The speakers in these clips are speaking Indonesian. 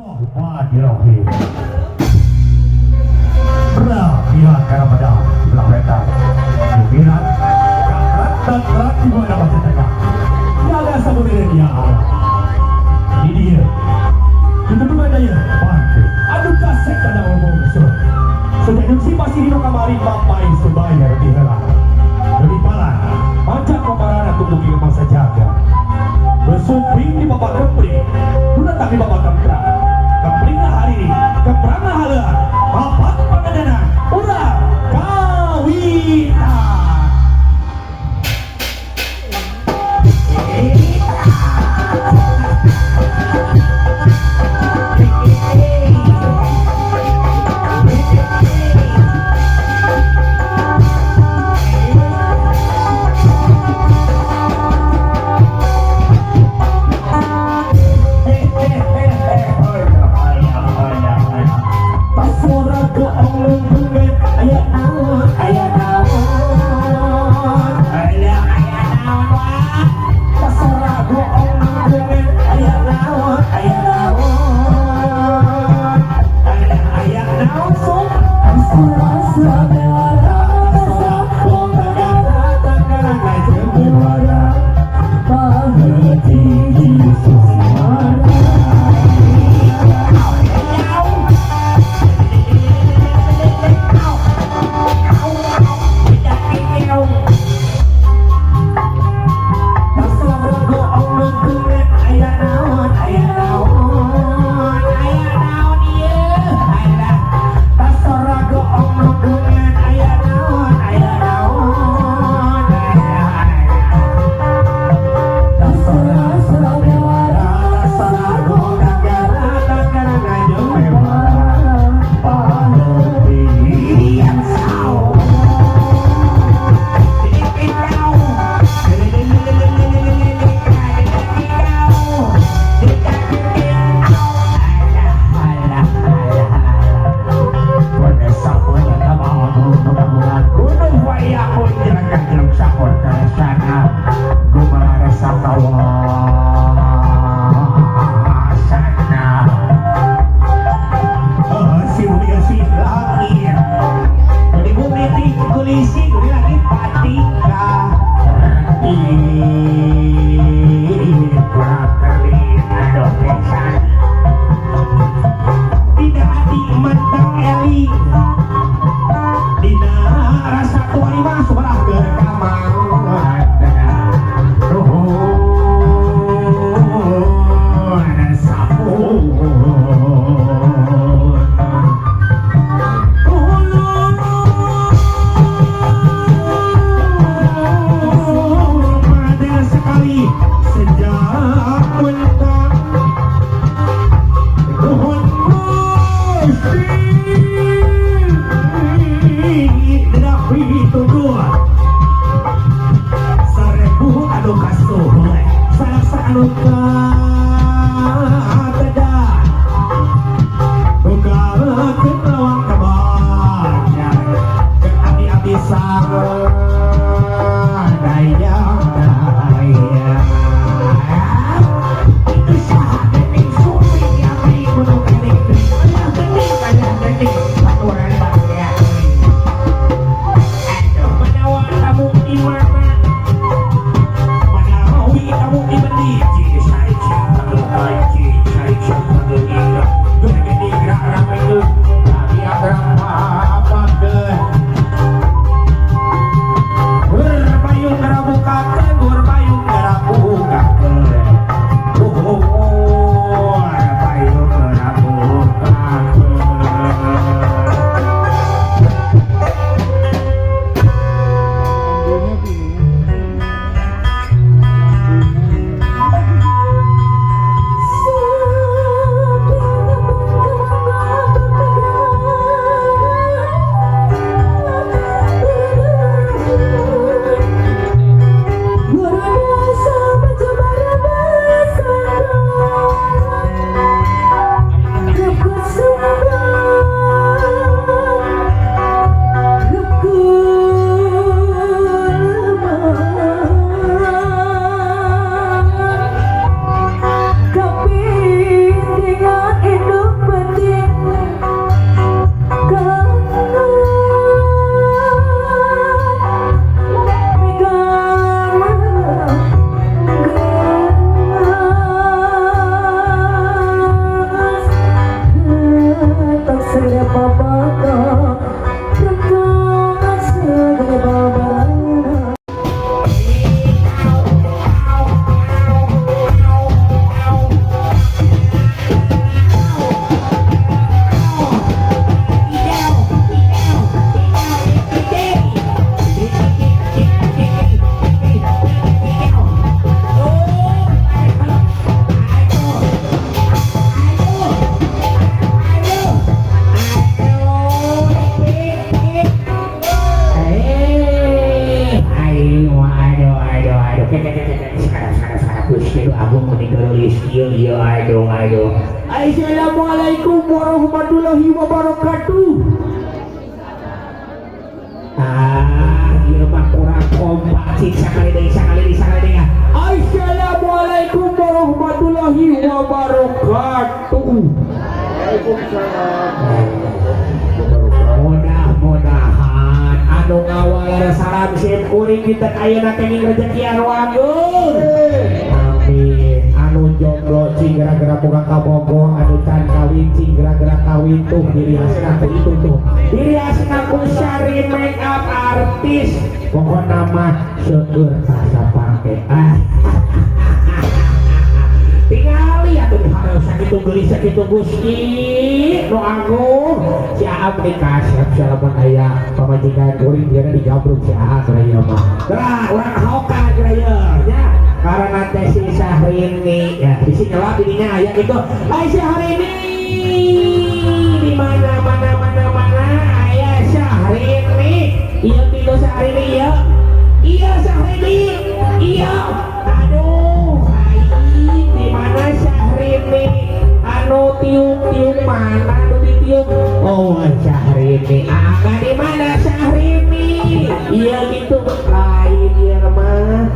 Bismillahirrahmanirrahim. Pihak karena pada belah mereka pimpinan karat dan kerat di mana masih tengah jaga sabunin dia ada ini dia itu dua daya bantu aduh kasek kada ngomong besar sejak si pasti hino kamari papai sebaya lebih heran lebih parah macam kemarin aku tuh ingin masa jaga bersuping di bapak kempring udah tak di bapak kemprang kempringlah hari ini kempranglah halah bapak pengadana udah kawita Assalamualaikum warahmatullahi wabarakatuh. Ieu mah kurang kompak cik sakali deui ya. Assalamualaikum warahmatullahi wabarakatuh. Mudah-mudahan anu ngawal salam sim kuring kita ayeuna teh rezeki anu anggur. Amin. Anu jomblo cing gara-gara boga kabogo, anu can kawin cing gara-gara kawin tuh diri asna ku itu tuh. Diri asna ku syari make up artis. Pokona mah seueur tasa pake. Tingali atuh dihareup sakitu gelis sakitu Gusti nu agung. Si Aam dikasep salamun aya pamajikan kuring dia digabruk si Aam raya mah. Tah urang hoka raya nya. Karena teh si Syahrini ya bisi nyelap dirinya aya gitu. Hai Syahrini di mana aya Syahrini. Iya pilu Syahrini ya. Iya Syahrini. Iya. Aduh, hai di mana Syahrini? Anu tiup mana anu ditiup? Oh Syahrini. Angga di mana Syahrini? Iya gitu. Lain dia mah.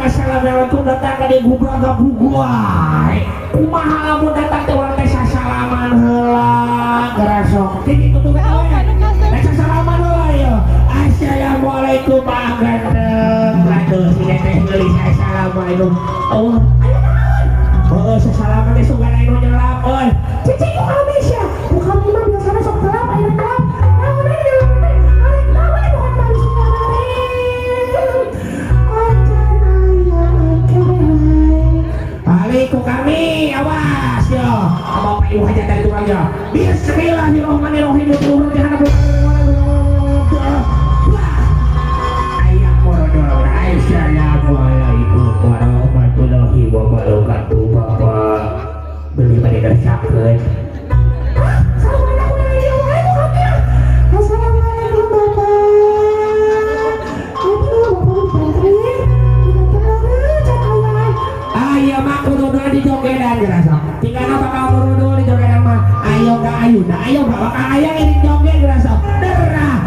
Assalamualaikum datang ka dieu gubraga buguai. Kumaha lamun datang teh urang teh sasalaman heula garasok. Kitu tuh we. Teh sasalaman heula ya. Assalamualaikum Pak Ganteng. Aduh si teh gelis assalamualaikum. Oh. Oh sasalaman teh sugan anu nyelap euy. Cici ku kami sia. Ku kami mah biasana sok telap aya telap. Ku kami awas yo bapak ibu hajat dari tukang yo. Bismillahirrahmanirrahim. Ayah morodor. Assalamualaikum warahmatullahi wabarakatuh. Bapak beli pada dasarkeun. Assalamualaikum bapak. Ayo mak kudu di jogedan gerasa. Tinggalna bakal kudu di jogedan mah. Ayo ka ayuna, ayo ka bakal aya di joget gerasa. Derah.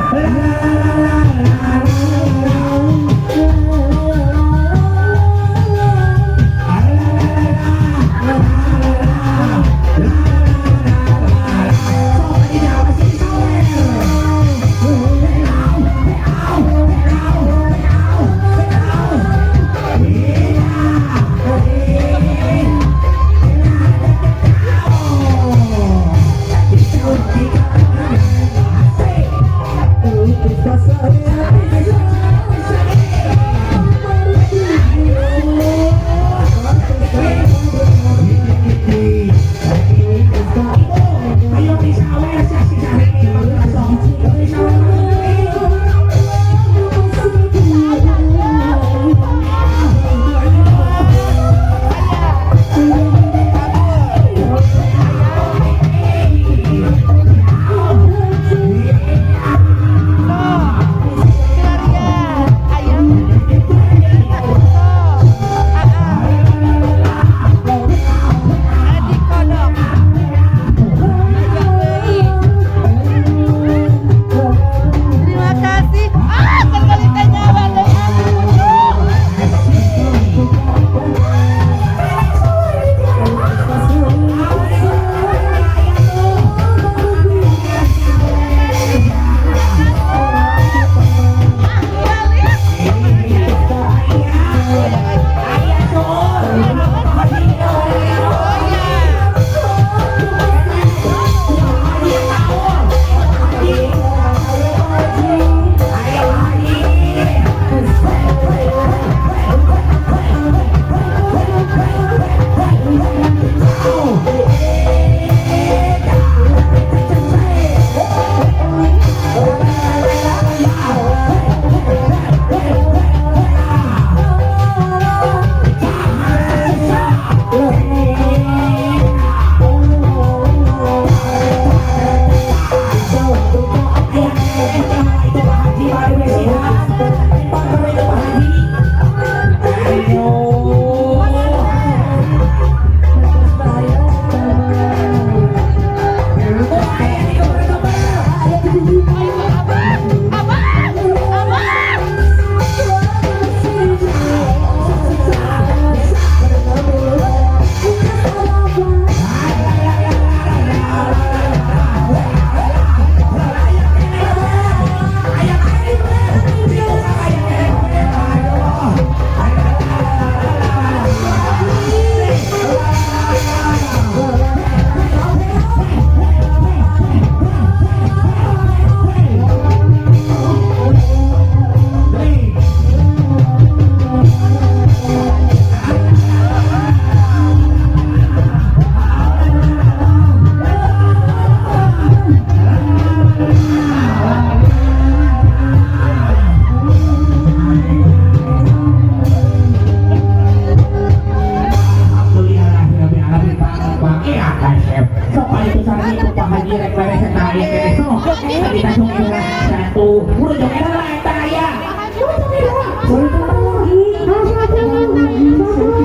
sana itu Pak Haji rek beres eta aya beres no. Tadi tasuk era satu. Udah jok era lah eta aya.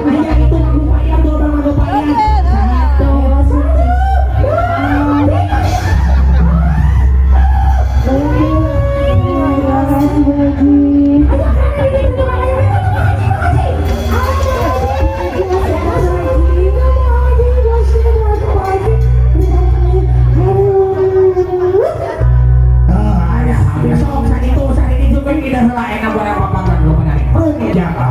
Aya itu upaya tuh bang upaya. Satu. Besok sakit itu juga tidak salah enak buat apa-apa lo menarik. Penjaga.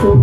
So